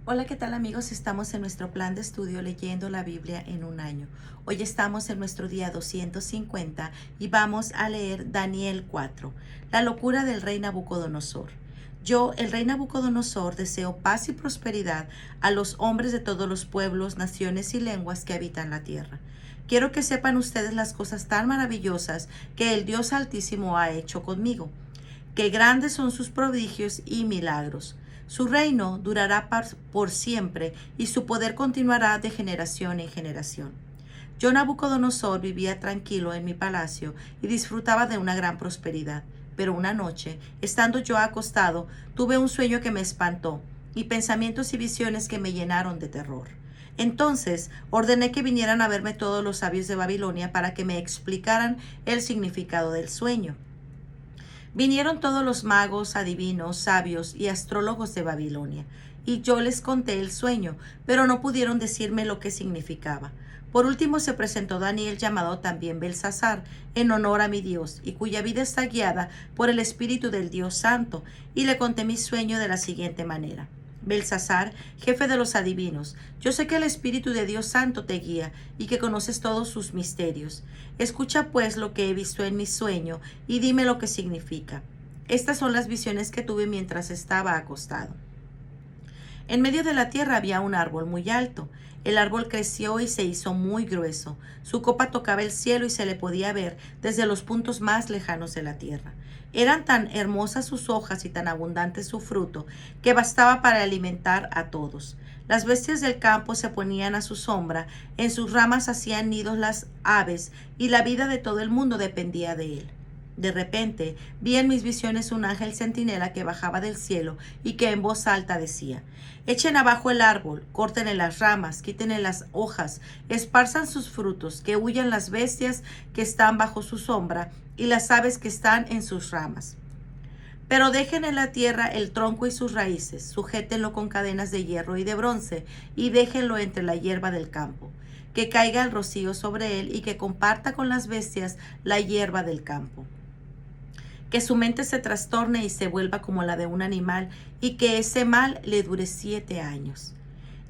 Hola, ¿qué tal amigos? Estamos en nuestro plan de estudio leyendo la Biblia en un año. Hoy estamos en nuestro día 250 y vamos a leer Daniel 4, la locura del rey Nabucodonosor. Yo, el rey Nabucodonosor, deseo paz y prosperidad a los hombres de todos los pueblos, naciones y lenguas que habitan la tierra. Quiero que sepan ustedes las cosas tan maravillosas que el Dios Altísimo ha hecho conmigo, que grandes son sus prodigios y milagros. Su reino durará por siempre y su poder continuará de generación en generación. Yo, Nabucodonosor, vivía tranquilo en mi palacio y disfrutaba de una gran prosperidad. Pero una noche, estando yo acostado, tuve un sueño que me espantó y pensamientos y visiones que me llenaron de terror. Entonces ordené que vinieran a verme todos los sabios de Babilonia para que me explicaran el significado del sueño. Vinieron todos los magos, adivinos, sabios y astrólogos de Babilonia, y yo les conté el sueño, pero no pudieron decirme lo que significaba. Por último se presentó Daniel, llamado también Belsasar, en honor a mi Dios, y cuya vida está guiada por el Espíritu del Dios Santo, y le conté mi sueño de la siguiente manera. Belsasar, jefe de los adivinos, yo sé que el Espíritu de Dios Santo te guía y que conoces todos sus misterios. Escucha pues lo que he visto en mi sueño y dime lo que significa. Estas son las visiones que tuve mientras estaba acostado. En medio de la tierra había un árbol muy alto. El árbol creció y se hizo muy grueso. Su copa tocaba el cielo y se le podía ver desde los puntos más lejanos de la tierra. Eran tan hermosas sus hojas y tan abundante su fruto que bastaba para alimentar a todos. Las bestias del campo se ponían a su sombra, en sus ramas hacían nidos las aves y la vida de todo el mundo dependía de él. De repente vi en mis visiones un ángel centinela que bajaba del cielo y que en voz alta decía: echen abajo el árbol, córtenle las ramas, quítenle las hojas, esparzan sus frutos, que huyan las bestias que están bajo su sombra y las aves que están en sus ramas. Pero dejen en la tierra el tronco y sus raíces, sujétenlo con cadenas de hierro y de bronce, y déjenlo entre la hierba del campo, que caiga el rocío sobre él y que comparta con las bestias la hierba del campo. Que su mente se trastorne y se vuelva como la de un animal, y que ese mal le dure 7 años.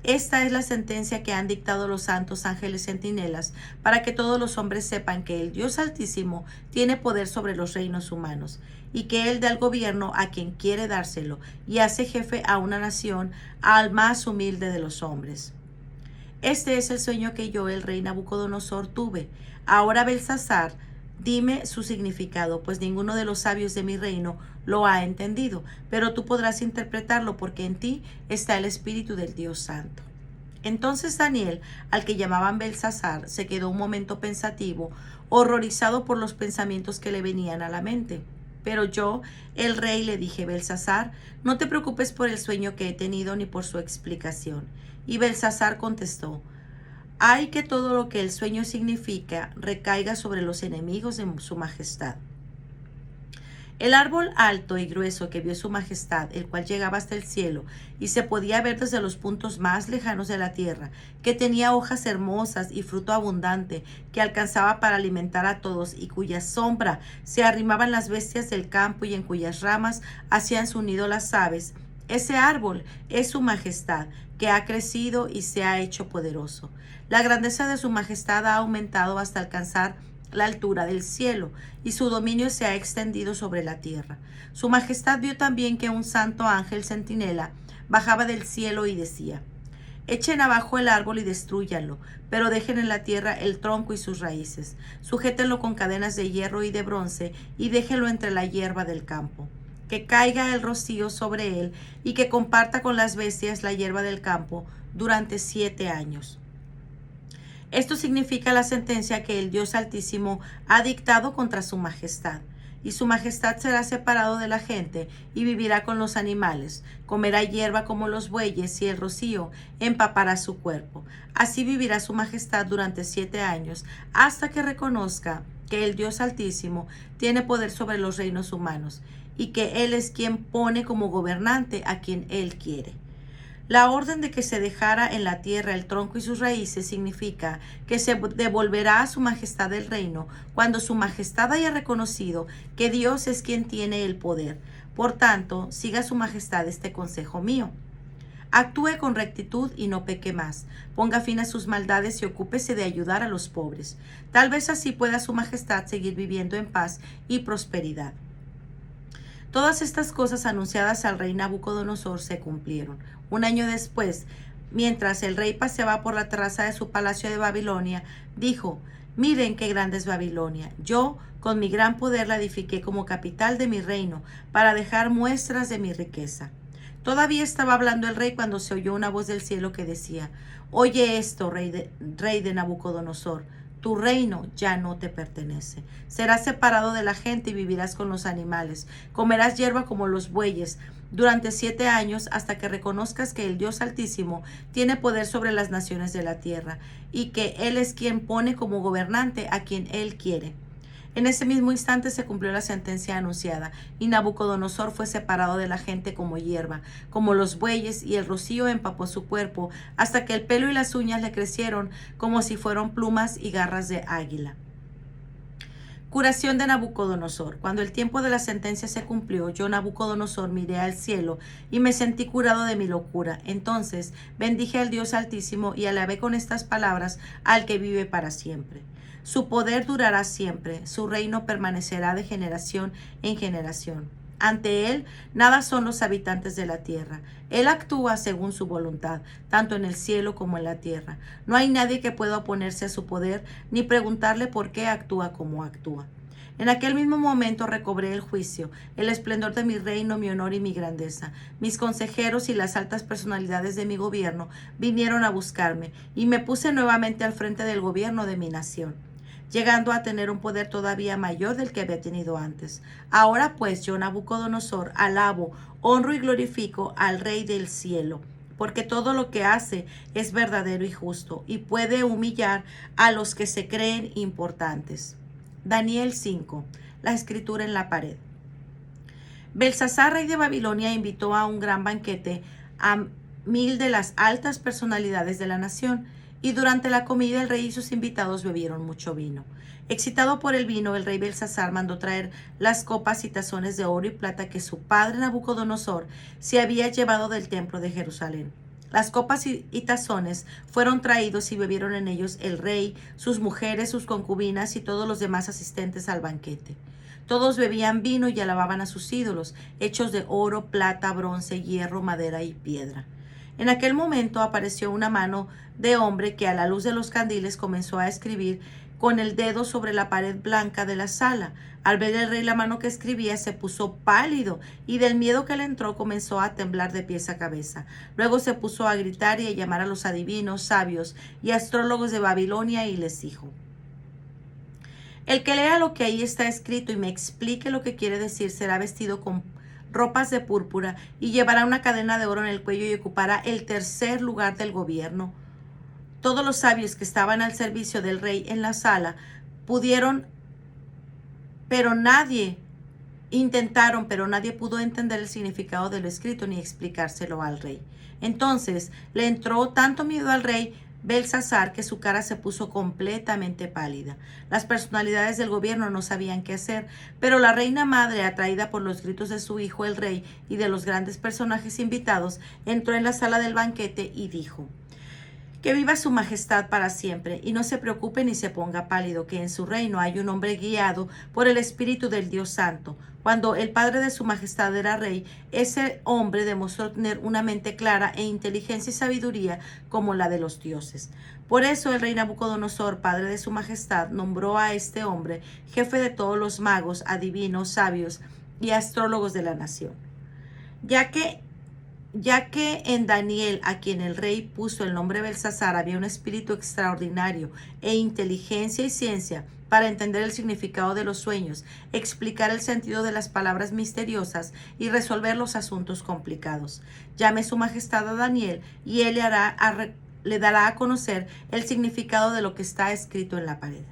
Esta es la sentencia que han dictado los santos ángeles centinelas, para que todos los hombres sepan que el Dios Altísimo tiene poder sobre los reinos humanos, y que Él da el gobierno a quien quiere dárselo, y hace jefe a una nación, al más humilde de los hombres. Este es el sueño que yo, el rey Nabucodonosor, tuve. Ahora, Belsasar, dime su significado, pues ninguno de los sabios de mi reino lo ha entendido, pero tú podrás interpretarlo porque en ti está el Espíritu del Dios Santo. Entonces Daniel, al que llamaban Belsasar, se quedó un momento pensativo, horrorizado por los pensamientos que le venían a la mente. Pero yo, el rey, le dije: Belsasar, no te preocupes por el sueño que he tenido ni por su explicación. Y Belsasar contestó: hay que todo lo que el sueño significa recaiga sobre los enemigos de su majestad. El árbol alto y grueso que vio su majestad, el cual llegaba hasta el cielo y se podía ver desde los puntos más lejanos de la tierra, que tenía hojas hermosas y fruto abundante, que alcanzaba para alimentar a todos y cuya sombra se arrimaban las bestias del campo y en cuyas ramas hacían su nido las aves. Ese árbol es su majestad, que ha crecido y se ha hecho poderoso. La grandeza de su majestad ha aumentado hasta alcanzar la altura del cielo, y su dominio se ha extendido sobre la tierra. Su majestad vio también que un santo ángel centinela bajaba del cielo y decía: echen abajo el árbol y destrúyanlo, pero dejen en la tierra el tronco y sus raíces. Sujétenlo con cadenas de hierro y de bronce y déjenlo entre la hierba del campo. Que caiga el rocío sobre él y que comparta con las bestias la hierba del campo durante 7 años. Esto significa la sentencia que el Dios Altísimo ha dictado contra su majestad. Y su majestad será separado de la gente y vivirá con los animales. Comerá hierba como los bueyes y el rocío empapará su cuerpo. Así vivirá su majestad durante 7 años, hasta que reconozca que el Dios Altísimo tiene poder sobre los reinos humanos y que Él es quien pone como gobernante a quien Él quiere. La orden de que se dejara en la tierra el tronco y sus raíces significa que se devolverá a su majestad el reino cuando su majestad haya reconocido que Dios es quien tiene el poder. Por tanto, siga su majestad este consejo mío. Actúe con rectitud y no peque más. Ponga fin a sus maldades y ocúpese de ayudar a los pobres. Tal vez así pueda su majestad seguir viviendo en paz y prosperidad. Todas estas cosas anunciadas al rey Nabucodonosor se cumplieron. Un año después, mientras el rey paseaba por la terraza de su palacio de Babilonia, dijo: «Miren qué grande es Babilonia. Yo, con mi gran poder, la edifiqué como capital de mi reino, para dejar muestras de mi riqueza». Todavía estaba hablando el rey cuando se oyó una voz del cielo que decía: «Oye esto, rey de Nabucodonosor. Tu reino ya no te pertenece. Serás separado de la gente y vivirás con los animales. Comerás hierba como los bueyes durante 7 años, hasta que reconozcas que el Dios Altísimo tiene poder sobre las naciones de la tierra y que Él es quien pone como gobernante a quien Él quiere». En ese mismo instante se cumplió la sentencia anunciada, y Nabucodonosor fue separado de la gente como hierba, como los bueyes, y el rocío empapó su cuerpo, hasta que el pelo y las uñas le crecieron como si fueran plumas y garras de águila. Curación de Nabucodonosor. Cuando el tiempo de la sentencia se cumplió, yo, Nabucodonosor, miré al cielo y me sentí curado de mi locura. Entonces bendije al Dios Altísimo y alabé con estas palabras al que vive para siempre. Su poder durará siempre, su reino permanecerá de generación en generación. Ante Él nada son los habitantes de la tierra. Él actúa según su voluntad, tanto en el cielo como en la tierra. No hay nadie que pueda oponerse a su poder, ni preguntarle por qué actúa como actúa. En aquel mismo momento recobré el juicio, el esplendor de mi reino, mi honor y mi grandeza. Mis consejeros y las altas personalidades de mi gobierno vinieron a buscarme, y me puse nuevamente al frente del gobierno de mi nación, llegando a tener un poder todavía mayor del que había tenido antes. Ahora pues yo, Nabucodonosor, alabo, honro y glorifico al Rey del cielo, porque todo lo que hace es verdadero y justo, y puede humillar a los que se creen importantes. Daniel 5. La escritura en la pared. Belsasar, rey de Babilonia, invitó a un gran banquete a 1000 de las altas personalidades de la nación, y durante la comida el rey y sus invitados bebieron mucho vino. Excitado por el vino, el rey Belsasar mandó traer las copas y tazones de oro y plata que su padre Nabucodonosor se había llevado del templo de Jerusalén. Las copas y tazones fueron traídos, y bebieron en ellos el rey, sus mujeres, sus concubinas y todos los demás asistentes al banquete. Todos bebían vino y alababan a sus ídolos, hechos de oro, plata, bronce, hierro, madera y piedra. En aquel momento apareció una mano de hombre que, a la luz de los candiles, comenzó a escribir con el dedo sobre la pared blanca de la sala. Al ver el rey la mano que escribía, se puso pálido, y del miedo que le entró comenzó a temblar de pies a cabeza. Luego se puso a gritar y a llamar a los adivinos, sabios y astrólogos de Babilonia, y les dijo: «El que lea lo que ahí está escrito y me explique lo que quiere decir será vestido con ropas de púrpura y llevará una cadena de oro en el cuello y ocupará el 3er lugar del gobierno». Todos los sabios que estaban al servicio del rey en la sala intentaron, pero nadie pudo entender el significado de lo escrito ni explicárselo al rey. Entonces le entró tanto miedo al rey Belsasar que su cara se puso completamente pálida. Las personalidades del gobierno no sabían qué hacer, pero la reina madre, atraída por los gritos de su hijo el rey y de los grandes personajes invitados, entró en la sala del banquete y dijo: «Que viva su majestad para siempre, y no se preocupe ni se ponga pálido, que en su reino hay un hombre guiado por el Espíritu del Dios Santo. Cuando el padre de su majestad era rey, ese hombre demostró tener una mente clara e inteligencia y sabiduría como la de los dioses. Por eso el rey Nabucodonosor, padre de su majestad, nombró a este hombre jefe de todos los magos, adivinos, sabios y astrólogos de la nación. Ya que en Daniel, a quien el rey puso el nombre Belsasar, había un espíritu extraordinario e inteligencia y ciencia para entender el significado de los sueños, explicar el sentido de las palabras misteriosas y resolver los asuntos complicados. Llame su majestad a Daniel, y él le dará a conocer el significado de lo que está escrito en la pared».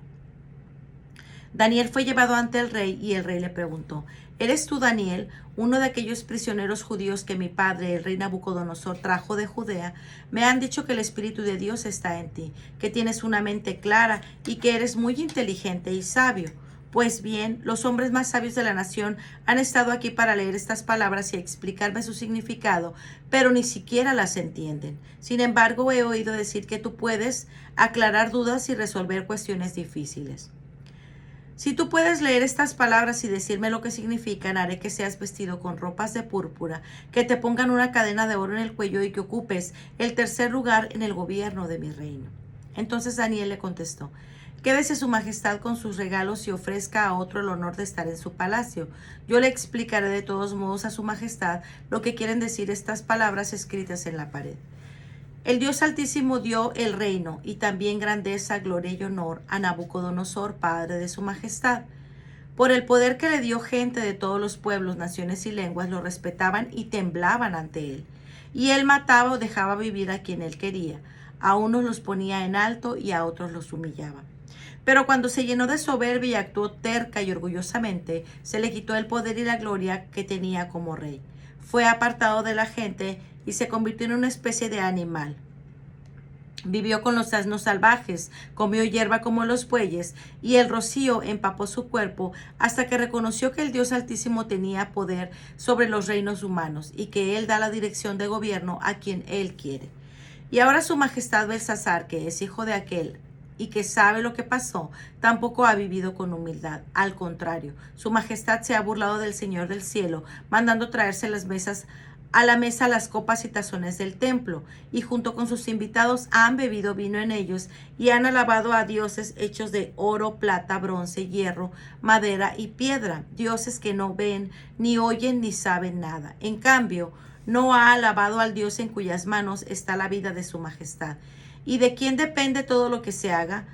Daniel fue llevado ante el rey, y el rey le preguntó: «¿Eres tú, Daniel, uno de aquellos prisioneros judíos que mi padre, el rey Nabucodonosor, trajo de Judea? Me han dicho que el Espíritu de Dios está en ti, que tienes una mente clara y que eres muy inteligente y sabio. Pues bien, los hombres más sabios de la nación han estado aquí para leer estas palabras y explicarme su significado, pero ni siquiera las entienden. Sin embargo, he oído decir que tú puedes aclarar dudas y resolver cuestiones difíciles. Si tú puedes leer estas palabras y decirme lo que significan, haré que seas vestido con ropas de púrpura, que te pongan una cadena de oro en el cuello y que ocupes el tercer lugar en el gobierno de mi reino. Entonces Daniel le contestó: quédese su majestad con sus regalos y ofrezca a otro el honor de estar en su palacio. Yo le explicaré de todos modos a su majestad lo que quieren decir estas palabras escritas en la pared. El Dios Altísimo dio el reino y también grandeza, gloria y honor a Nabucodonosor, padre de su majestad. Por el poder que le dio, gente de todos los pueblos, naciones y lenguas lo respetaban y temblaban ante él. Y él mataba o dejaba vivir a quien él quería. A unos los ponía en alto y a otros los humillaba. Pero cuando se llenó de soberbia y actuó terca y orgullosamente, se le quitó el poder y la gloria que tenía como rey. Fue apartado de la gente y se convirtió en una especie de animal. Vivió con los asnos salvajes, comió hierba como los bueyes, y el rocío empapó su cuerpo hasta que reconoció que el Dios Altísimo tenía poder sobre los reinos humanos y que Él da la dirección de gobierno a quien Él quiere. Y ahora su majestad Belsasar, que es hijo de aquel y que sabe lo que pasó, tampoco ha vivido con humildad. Al contrario, su majestad se ha burlado del Señor del cielo, mandando traerse a la mesa las copas y tazones del templo, y junto con sus invitados han bebido vino en ellos y han alabado a dioses hechos de oro, plata, bronce, hierro, madera y piedra, dioses que no ven, ni oyen, ni saben nada. En cambio, no ha alabado al Dios en cuyas manos está la vida de su majestad, y de quien depende todo lo que se haga.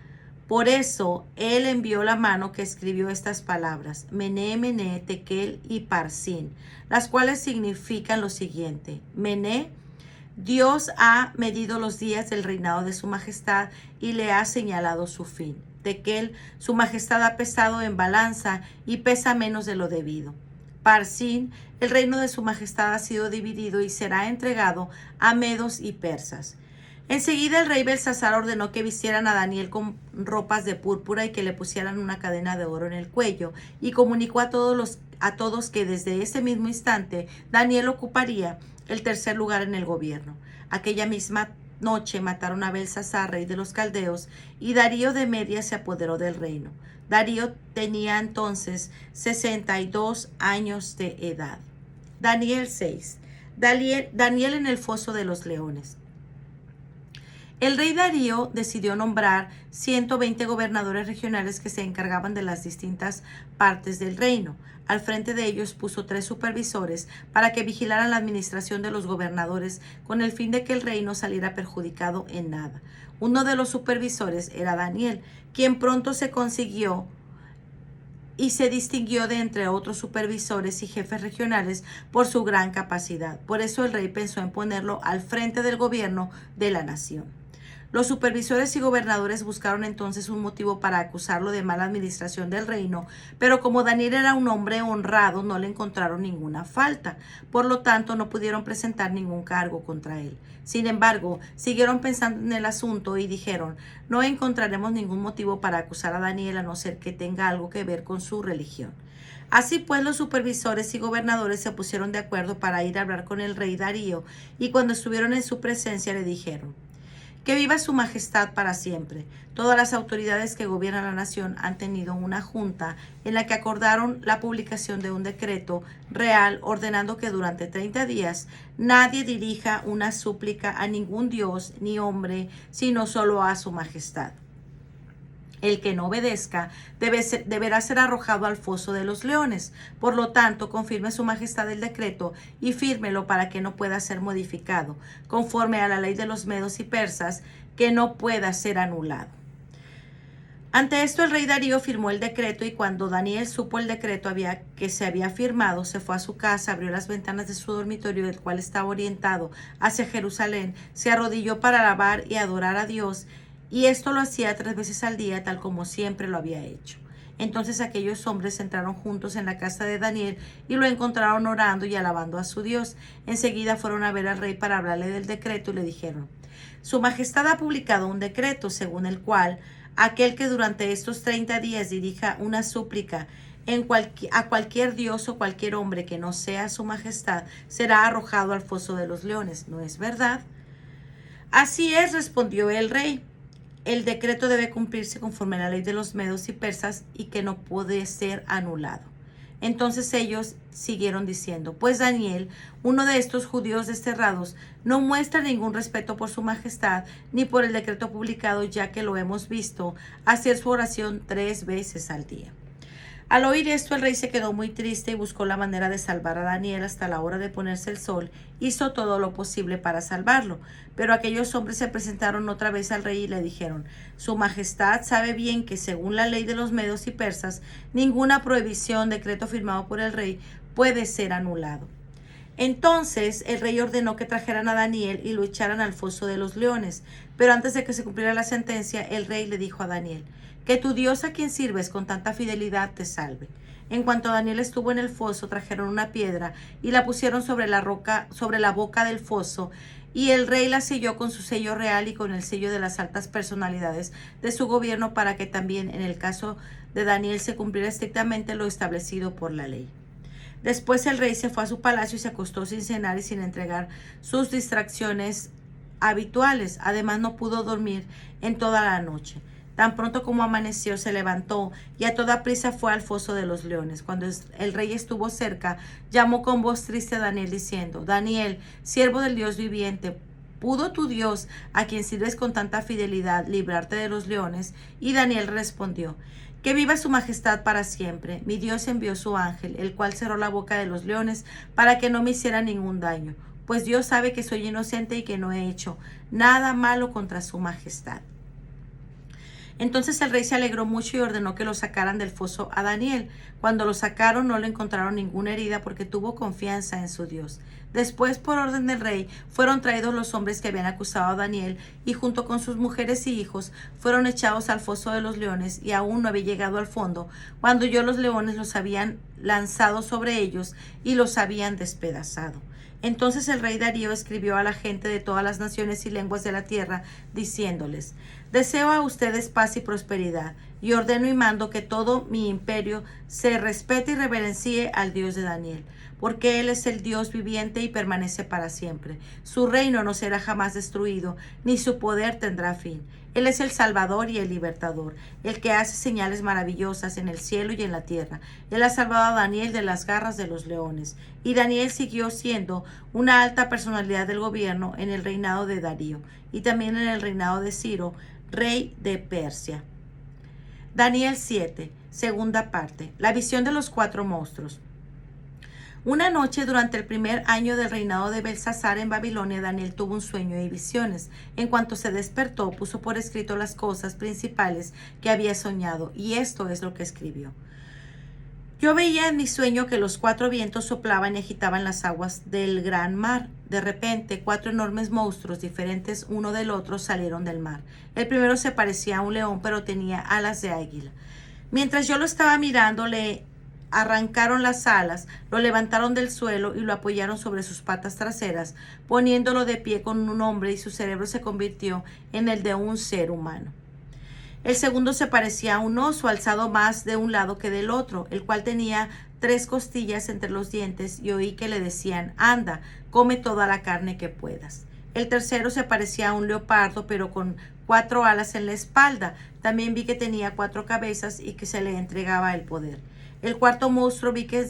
Por eso él envió la mano que escribió estas palabras, Mené, Mené, Tekel y Parsin, las cuales significan lo siguiente. Mené: Dios ha medido los días del reinado de su majestad y le ha señalado su fin. Tekel: su majestad ha pesado en balanza y pesa menos de lo debido. Parsin: el reino de su majestad ha sido dividido y será entregado a medos y persas. Enseguida el rey Belsasar ordenó que vistieran a Daniel con ropas de púrpura y que le pusieran una cadena de oro en el cuello, y comunicó a todos que desde ese mismo instante Daniel ocuparía el tercer lugar en el gobierno. Aquella misma noche mataron a Belsasar, rey de los caldeos, y Darío de Media se apoderó del reino. Darío tenía entonces 62 años de edad. Daniel 6. Daniel en el foso de los leones. El rey Darío decidió nombrar 120 gobernadores regionales que se encargaban de las distintas partes del reino. Al frente de ellos puso 3 supervisores para que vigilaran la administración de los gobernadores con el fin de que el rey no saliera perjudicado en nada. Uno de los supervisores era Daniel, quien pronto se consiguió y se distinguió de entre otros supervisores y jefes regionales por su gran capacidad. Por eso el rey pensó en ponerlo al frente del gobierno de la nación. Los supervisores y gobernadores buscaron entonces un motivo para acusarlo de mala administración del reino, pero como Daniel era un hombre honrado, no le encontraron ninguna falta. Por lo tanto, no pudieron presentar ningún cargo contra él. Sin embargo, siguieron pensando en el asunto y dijeron: no encontraremos ningún motivo para acusar a Daniel a no ser que tenga algo que ver con su religión. Así pues, los supervisores y gobernadores se pusieron de acuerdo para ir a hablar con el rey Darío, y cuando estuvieron en su presencia le dijeron: que viva su majestad para siempre. Todas las autoridades que gobiernan la nación han tenido una junta en la que acordaron la publicación de un decreto real ordenando que durante 30 días nadie dirija una súplica a ningún dios ni hombre, sino solo a su majestad. El que no obedezca deberá ser arrojado al foso de los leones. Por lo tanto, confirme su majestad el decreto y fírmelo para que no pueda ser modificado, conforme a la ley de los medos y persas, que no pueda ser anulado. Ante esto, el rey Darío firmó el decreto, y cuando Daniel supo el decreto que se había firmado, se fue a su casa, abrió las ventanas de su dormitorio, el cual estaba orientado hacia Jerusalén, se arrodilló para alabar y adorar a Dios, y esto lo hacía 3 veces al día, tal como siempre lo había hecho. Entonces aquellos hombres entraron juntos en la casa de Daniel y lo encontraron orando y alabando a su Dios. Enseguida fueron a ver al rey para hablarle del decreto y le dijeron: Su majestad ha publicado un decreto según el cual aquel que durante estos 30 días dirija una súplica a cualquier dios o cualquier hombre que no sea su majestad, será arrojado al foso de los leones. ¿No es verdad? Así es, respondió el rey. El decreto debe cumplirse conforme a la ley de los medos y persas y que no puede ser anulado. Entonces ellos siguieron diciendo, pues Daniel, uno de estos judíos desterrados, no muestra ningún respeto por su majestad ni por el decreto publicado, ya que lo hemos visto hacer su oración 3 veces al día. Al oír esto, el rey se quedó muy triste y buscó la manera de salvar a Daniel hasta la hora de ponerse el sol. Hizo todo lo posible para salvarlo, pero aquellos hombres se presentaron otra vez al rey y le dijeron, Su Majestad sabe bien que según la ley de los medos y persas, ninguna prohibición, decreto firmado por el rey, puede ser anulado. Entonces el rey ordenó que trajeran a Daniel y lo echaran al foso de los leones. Pero antes de que se cumpliera la sentencia, el rey le dijo a Daniel, que tu Dios a quien sirves con tanta fidelidad te salve. En cuanto Daniel estuvo en el foso, trajeron una piedra y la pusieron sobre la boca del foso, y el rey la selló con su sello real y con el sello de las altas personalidades de su gobierno, para que también en el caso de Daniel se cumpliera estrictamente lo establecido por la ley. Después el rey se fue a su palacio y se acostó sin cenar y sin entregar sus distracciones habituales. Además, no pudo dormir en toda la noche. Tan pronto como amaneció, se levantó y a toda prisa fue al foso de los leones. Cuando el rey estuvo cerca, llamó con voz triste a Daniel diciendo, Daniel, siervo del Dios viviente, ¿pudo tu Dios, a quien sirves con tanta fidelidad, librarte de los leones? Y Daniel respondió, que viva su majestad para siempre. Mi Dios envió su ángel, el cual cerró la boca de los leones para que no me hiciera ningún daño, pues Dios sabe que soy inocente y que no he hecho nada malo contra su majestad. Entonces el rey se alegró mucho y ordenó que lo sacaran del foso a Daniel. Cuando lo sacaron no le encontraron ninguna herida porque tuvo confianza en su Dios. Después, por orden del rey, fueron traídos los hombres que habían acusado a Daniel y junto con sus mujeres y hijos fueron echados al foso de los leones, y aún no había llegado al fondo cuando los leones los habían lanzado sobre ellos y los habían despedazado. Entonces el rey Darío escribió a la gente de todas las naciones y lenguas de la tierra, diciéndoles, deseo a ustedes paz y prosperidad, y ordeno y mando que todo mi imperio se respete y reverencie al Dios de Daniel, porque Él es el Dios viviente y permanece para siempre. Su reino no será jamás destruido, ni su poder tendrá fin. Él es el Salvador y el Libertador, el que hace señales maravillosas en el cielo y en la tierra. Él ha salvado a Daniel de las garras de los leones. Y Daniel siguió siendo una alta personalidad del gobierno en el reinado de Darío y también en el reinado de Ciro, rey de Persia. Daniel 7, segunda parte. La visión de los 4 monstruos. Una noche durante el primer año del reinado de Belsasar en Babilonia, Daniel tuvo un sueño y visiones. En cuanto se despertó, puso por escrito las cosas principales que había soñado, y esto es lo que escribió. Yo veía en mi sueño que los 4 vientos soplaban y agitaban las aguas del gran mar. De repente, 4 enormes monstruos, diferentes uno del otro, salieron del mar. El primero se parecía a un león, pero tenía alas de águila. Mientras yo lo estaba mirando, le arrancaron las alas, lo levantaron del suelo y lo apoyaron sobre sus patas traseras, poniéndolo de pie con un hombre, y su cerebro se convirtió en el de un ser humano. El segundo se parecía a un oso, alzado más de un lado que del otro, el cual tenía 3 costillas entre los dientes, y oí que le decían, anda, come toda la carne que puedas. El tercero se parecía a un leopardo, pero con 4 alas en la espalda. También vi que tenía 4 cabezas y que se le entregaba el poder. El cuarto monstruo vi que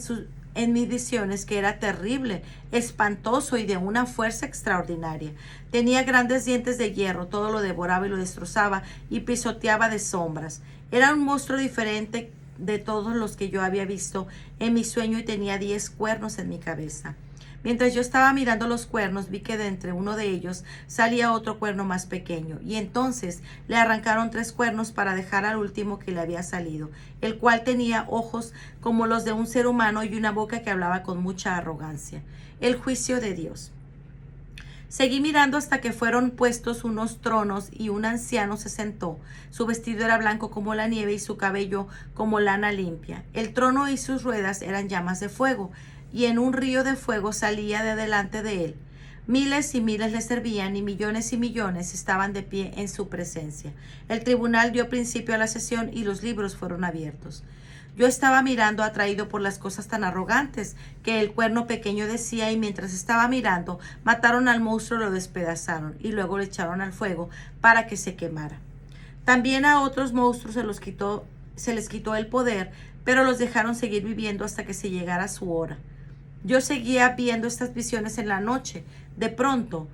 en mis visiones que era terrible, espantoso y de una fuerza extraordinaria. Tenía grandes dientes de hierro, todo lo devoraba y lo destrozaba y pisoteaba de sombras. Era un monstruo diferente de todos los que yo había visto en mi sueño y tenía 10 cuernos en mi cabeza. Mientras yo estaba mirando los cuernos, vi que de entre uno de ellos salía otro cuerno más pequeño, y entonces le arrancaron 3 cuernos para dejar al último que le había salido, el cual tenía ojos como los de un ser humano y una boca que hablaba con mucha arrogancia. El juicio de Dios. Seguí mirando hasta que fueron puestos unos tronos y un anciano se sentó. Su vestido era blanco como la nieve y su cabello como lana limpia. El trono y sus ruedas eran llamas de fuego, y en un río de fuego salía de delante de él. Miles y miles le servían y millones estaban de pie en su presencia. El tribunal dio principio a la sesión y los libros fueron abiertos. Yo estaba mirando, atraído por las cosas tan arrogantes que el cuerno pequeño decía, y mientras estaba mirando, mataron al monstruo, lo despedazaron y luego le echaron al fuego para que se quemara. También a otros monstruos se les quitó el poder, pero los dejaron seguir viviendo hasta que se llegara su hora. Yo seguía viendo estas visiones en la noche. De pronto,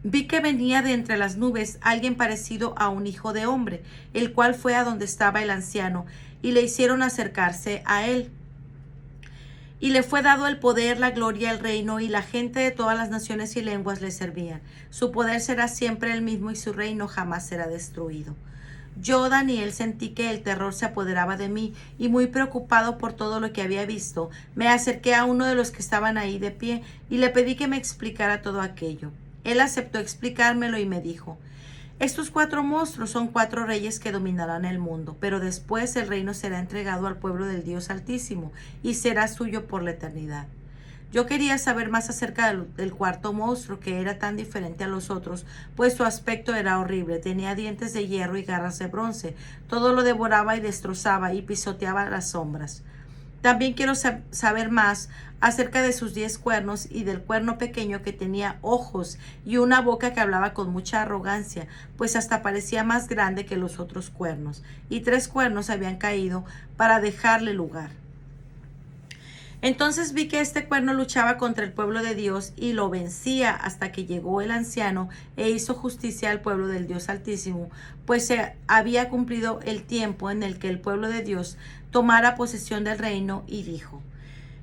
vi que venía de entre las nubes alguien parecido a un hijo de hombre, el cual fue a donde estaba el anciano, y le hicieron acercarse a él. Y le fue dado el poder, la gloria, el reino, y la gente de todas las naciones y lenguas le servían. Su poder será siempre el mismo y su reino jamás será destruido. Yo, Daniel, sentí que el terror se apoderaba de mí y, muy preocupado por todo lo que había visto, me acerqué a uno de los que estaban ahí de pie y le pedí que me explicara todo aquello. Él aceptó explicármelo y me dijo: estos 4 monstruos son 4 reyes que dominarán el mundo, pero después el reino será entregado al pueblo del Dios Altísimo y será suyo por la eternidad. Yo quería saber más acerca del cuarto monstruo, que era tan diferente a los otros, pues su aspecto era horrible. Tenía dientes de hierro y garras de bronce. Todo lo devoraba y destrozaba y pisoteaba las sombras. También quiero saber más acerca de sus 10 cuernos y del cuerno pequeño, que tenía ojos y una boca que hablaba con mucha arrogancia, pues hasta parecía más grande que los otros cuernos, y 3 cuernos habían caído para dejarle lugar. Entonces vi que este cuerno luchaba contra el pueblo de Dios y lo vencía hasta que llegó el anciano e hizo justicia al pueblo del Dios Altísimo, pues se había cumplido el tiempo en el que el pueblo de Dios tomara posesión del reino, y dijo: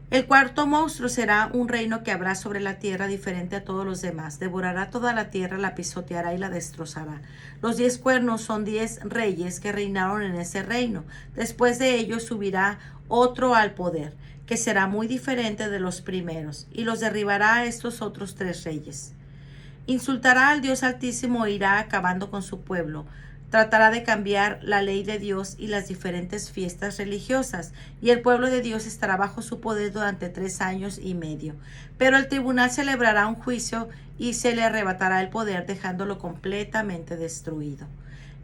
el cuarto monstruo será un reino que habrá sobre la tierra diferente a todos los demás. Devorará toda la tierra, la pisoteará y la destrozará. Los 10 cuernos son 10 reyes que reinaron en ese reino. Después de ellos subirá otro al poder, que será muy diferente de los primeros, y los derribará a estos otros 3 reyes. Insultará al Dios Altísimo e irá acabando con su pueblo. Tratará de cambiar la ley de Dios y las diferentes fiestas religiosas, y el pueblo de Dios estará bajo su poder durante 3 años y medio. Pero el tribunal celebrará un juicio y se le arrebatará el poder, dejándolo completamente destruido.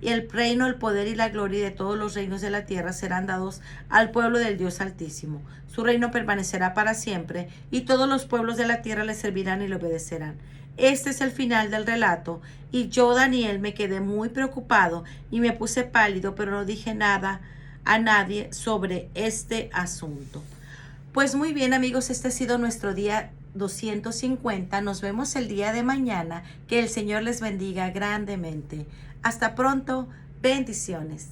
Y el reino, el poder y la gloria de todos los reinos de la tierra serán dados al pueblo del Dios Altísimo. Su reino permanecerá para siempre, y todos los pueblos de la tierra le servirán y le obedecerán. Este es el final del relato, y yo, Daniel, me quedé muy preocupado y me puse pálido, pero no dije nada a nadie sobre este asunto. Pues muy bien, amigos, este ha sido nuestro día 250. Nos vemos el día de mañana. Que el Señor les bendiga grandemente. Hasta pronto. Bendiciones.